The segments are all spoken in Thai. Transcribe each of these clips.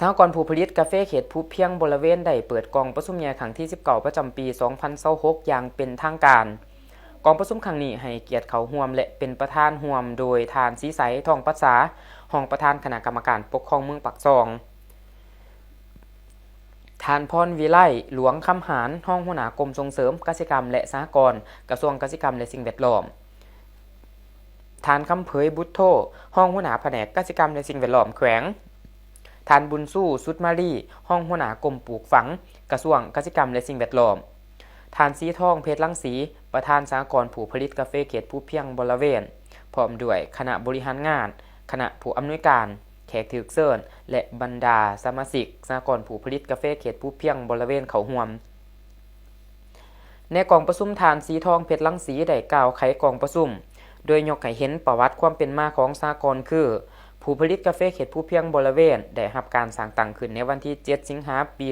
สหกรณ์ผู้ผลิตกาแฟเขตภูเพียงบริเวณได้เปิดกองประชุมใหญ่ครั้งที่19ประจำปี2026อย่างเป็นทางการกองประชุมครั้งนี้ให้เกียรติเข้าร่วมและเป็นประธานร่วมโดยท่านศรีใสทองปัสสารองประธานคณะกรรมการปกครองเมืองปากซองท่านพรวิไลหลวงคำหารรองหัวหน้ากรมส่งเสริมเกษตรกรรมและสหกรณ์กระทรวงเกษตรกรรมและสิ่งแวดล้อมท่านคำเผยบุตรโธรองหัวหน้าแผนกเกษตรกรรมและสิ่งแวดล้อมแขวงท่านบุญสู้สุดมารีห้องหัวหน้ากรมปลูกฝังกระทรวงเกษตรกรรมและสิ่งแวดล้อมท่านสีทองเพชรลังสีประธานสหกรณ์ผู้ผลิตกาแฟเขตภูเพียงบริเวณพร้อมด้วยคณะบริหารงานคณะผู้อำนวยการแขกถือเชิญและบรรดาสมาชิกสหกรณ์ผู้ผลิตกาแฟเขตภูเพียงบริเวณเขาห่วมในกองประชุมท่านสีทองเพชรลังสีได้กล่าวไขกองประชุมโดยยกให้เห็นประวัติความเป็นมาของสหกรณ์คือผู้ผลิตกาแฟเขตภูเพียงบริเวณได้รับการสร้างตั้งขึ้นในวันที่7สิงหาคมปี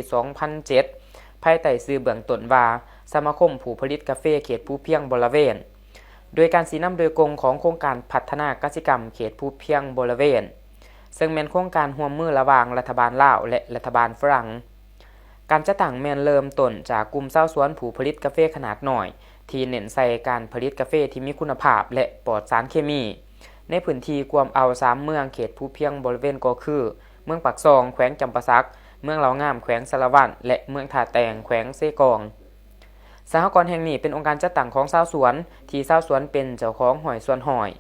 2007ภายใต้ชื่อเบื้องต้นว่าสมาคมผู้ผลิตกาแฟเขตภูเพียงบริเวณโดยการสีนำโดยกงของโครงการพัฒนากสิกรรมเขตภูเพียงบริเวณซึ่งเป็นโครงการร่วมมือระหว่างรัฐบาลลาวและรัฐบาลฝรั่งการจัดตั้งแม่นเริ่มต้นจากกลุ่มชาวสวนผู้ผลิตกาแฟขนาดน้อยที่เน้นใส่การผลิตกาแฟที่มีคุณภาพและปลอดสารเคมีในพื้นที่กวมเอา3เมืองเขตภูเพียงบริเวณก็คือเมืองปากซองแขวงจำปาสักเมืองเหลางามแขวงสารวัตรและเมืองท่าแตงแขวงเซกองสหกรณ์แห่งนี้เป็นองค์การจัดตั้งของชาวสวนที่ชาวสวนเป็นเจ้าของหอยสวนหอย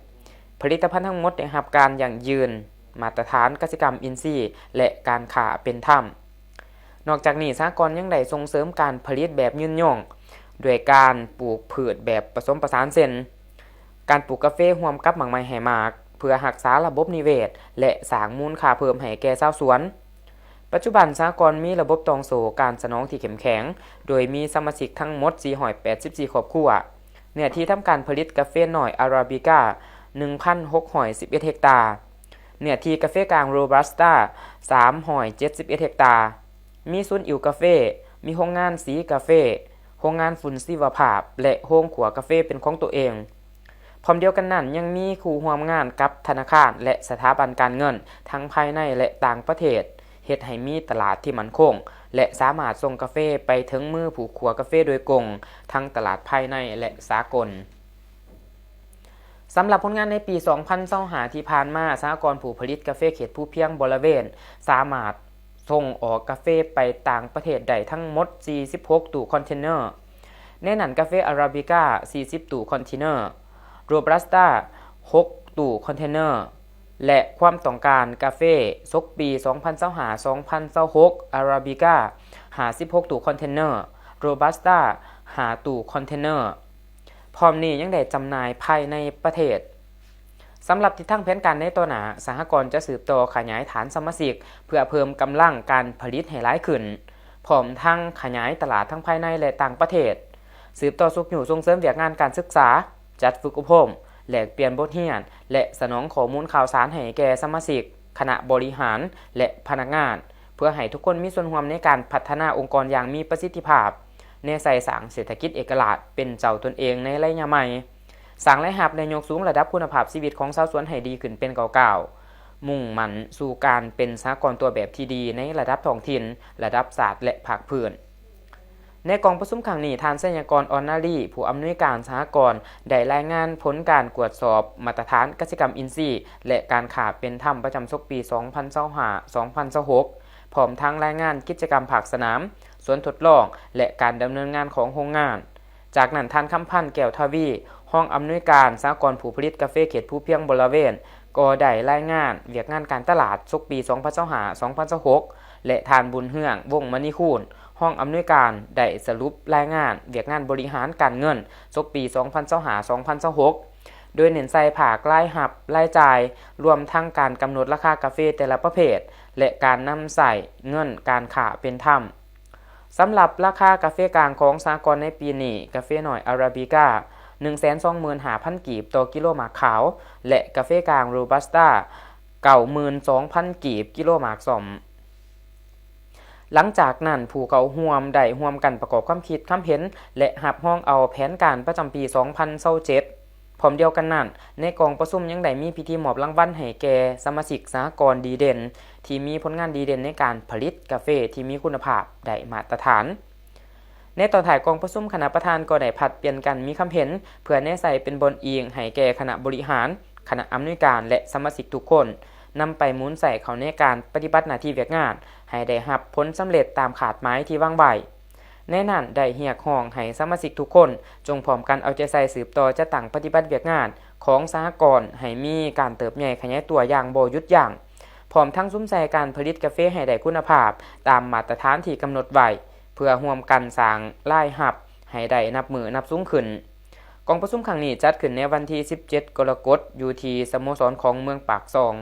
ผลิตภัณฑ์ทั้งหมดได้รับการยั่งยืนมาตรฐานกสิกรรมอินทรีย์และการค้าเป็นธรรมนอกจากนี้สหกรณ์ยังได้ส่งเสริมการผลิตแบบยืนยงด้วยการปลูกพืชแบบผสมผสานเส้นการปลูกกาแฟร่วมกับหมากไม้ไหหมากเพื่อรักษาระบบนิเวศและสร้างมูลค่าเพิ่มให้แก่ชาวสวนปัจจุบันสหกรณ์มีระบบตองโสการสนองที่เข้มแข็งโดยมีสมาชิกทั้งหมด484ครอบครัวเนื้อที่ทำการผลิตกาแฟน้อยอาราบิก้า 1,611 เฮกตาร์เนื้อที่กาแฟกลางโรบัสต้า 371 เฮกตาร์มีศูนย์อิวกาแฟมีโรงงานสีกาแฟโรงงานฝุ่นชีวภาพและโรงขัวกาแฟเป็นของตัวเองพร้อมเดียวกันนั้นยังมีคู่ร่วมงานกับธนาคารและสถาบันการเงินทั้งภายในและต่างประเทศเฮ็ดให้มีตลาดที่มั่นคงและสามารถส่งกาแฟไปถึงมือผู้ขัวกาแฟโดยตรงทั้งตลาดภายในและสากลสำหรับผลงานในปี2025ที่ผ่านมาสหกรณ์ผู้ผลิตกาแฟเขตภูเพียงบริเวณสามารถส่งออกกาแฟไปต่างประเทศได้ทั้งหมด46ตู้คอนเทนเนอร์ในนั้นกาแฟอาราบิก้า40ตู้คอนเทนเนอร์โรบัสต้า6ตู้คอนเทนเนอร์และความต้องการกาแฟซกปี2025-2026อาราบิก้า56ตู้คอนเทนเนอร์โรบัสต้า5ตู้คอนเทนเนอร์พร้อมนี้ยังได้จำหน่ายภายในประเทศสำหรับทิศทางแผนการในตัวหน้าสหกรณ์จะสืบต่อขยายฐานสมาชิกเพื่อเพิ่มกำลังการผลิตให้หลายขึ้นพร้อมทั้งขยายตลาดทั้งภายในและต่างประเทศสืบต่อสุขอยู่ส่งเสริมเวียกงานการศึกษาจัดฝึกอบรมแลกเปลี่ยนบทเรียนและสนองข้อมูลข่าวสารให้แก่สมาชิกคณะบริหารและพนักงานเพื่อให้ทุกคนมีส่วนร่วมในการพัฒนาองค์กรอย่างมีประสิทธิภาพในใส่สร้างเศรษฐกิจเอกราชเป็นเจ้าตนเองในระยะใหม่สร้างรายรับและยกสูงระดับคุณภาพชีวิตของชาวสวนให้ดีขึ้นเป็นเก่าๆมุ่งมั่นสู่การเป็นสหกรณ์ตัวแบบที่ดีในระดับท้องถิ่นระดับศาสตร์และภาคพื้นในกองประชุมครั้งนี้ท่านสัญญากรออนนารีผู้อำนวยการสหกรณ์ได้รายงานผลการตรวจสอบมาตรฐานกสิกรรมอินทรีย์และการค้าเป็นธรรมประจำศกปี2025-2026พร้อมทั้งรายงานกิจกรรมภาคสนามสวนทดลองและการดำเนินงานของโรงงานจากนั้นท่านคำพันธ์แก้วทวีห้องอำนวยการสหกรณ์ผู้ผลิตกาแฟเขตภูเพียงบริเวณก็ได้รายงานเวียกงานการตลาดศกปี2025-2026และท่านบุญเฮืองวงศ์มณีคูณห้องอำนวยการได้สรุปรายงานเวียกงานบริหารการเงินศกปี2025-2026โดยเน้นใส่ภาครายรับรายจ่ายรวมทั้งการกำหนดราคากาแฟแต่ละประเภทและการนำใส่เงินการค้าเป็นธรรมสำหรับราคากาแฟกลางของสหกรณ์ในปีนี้กาแฟน้อยอาราบิก้า 125,000 กีบต่อกิโลหมากขาวและกาแฟกลางโรบัสต้า 92,000 กีบกิโลหมากส้มหลังจากนั้นผู้เขาร่วมได้ร่วมกันประกอบความคิดความเห็นและรับรองเอาแผนการประจำปี2027 พร้อมเดียวกันนั้นในกองประชุมยังได้มีพิธีมอบรางวัลให้แก่สมาชิกสหกรณ์ดีเด่นที่มีผลงานดีเด่นในการผลิตกาแฟที่มีคุณภาพได้มาตรฐานในตอนถ่ายกองประชุมคณะประธานก็ได้ผัดเปลี่ยนกันมีคำเห็นเพื่อแนะใส่เป็นบนอิงให้แก่คณะบริหารคณะอำนวยการและสมาชิกทุกคนนำไปหมุนใส่เข้าในการปฏิบัติหน้าที่เวียกงานให้ได้รับผลสำเร็จตามขาดหมายที่วางไว้ในนั้นได้เรียกร้องให้สมาชิกทุกคนจงพร้อมกันเอาใจใส่สืบต่อจะตั้งปฏิบัติเวียกงานของสหกรณ์ให้มีการเติบใหญ่ขยายตัวอย่างบ่หยุดยั้งพร้อมทั้งซุ้มใส่การผลิตกาแฟให้ได้คุณภาพตามมาตรฐานที่กำหนดไว้เพื่อร่วมกันสร้างรายรับให้ได้นับมือนับสูงขึ้นกองประชุมครั้งนี้จัดขึ้นในวันที่17 กรกฎาคมอยู่ที่สโมสรของเมืองปากซอง